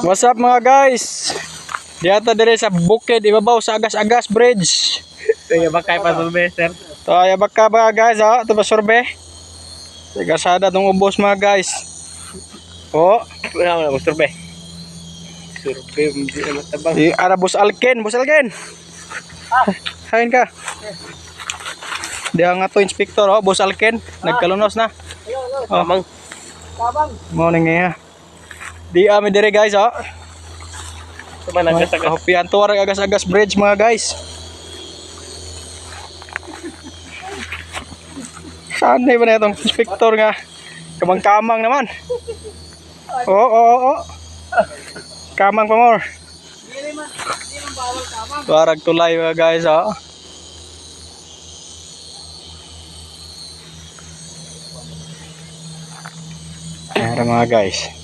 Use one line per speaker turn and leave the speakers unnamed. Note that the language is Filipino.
What's up mga guys? Diata dire sa bukid ibabaw sa Agas-Agas Bridge.
Kaya bakay pa survey, sir.
Tayo baka mga guys ha, ito ba survey? Tigasada tong ubos mga guys. Oh,
Wala mo survey. Survey hindi na matabang.
si Arabos Alken, Boss Alken. Hain ka. Dia nga to inspector oh, Boss Alken, nagkalunos na. Oh,
Amang.
morning nga. Di ami dire guys oh.
Sama nagkasagas.
Kahupian to ang Agas-Agas Bridge mga guys. Saan na ba na itong inspector nga? Kamang-kamang naman. Oo. Kamang pa more. Parang tulay mga guys oh. Ayan mga guys.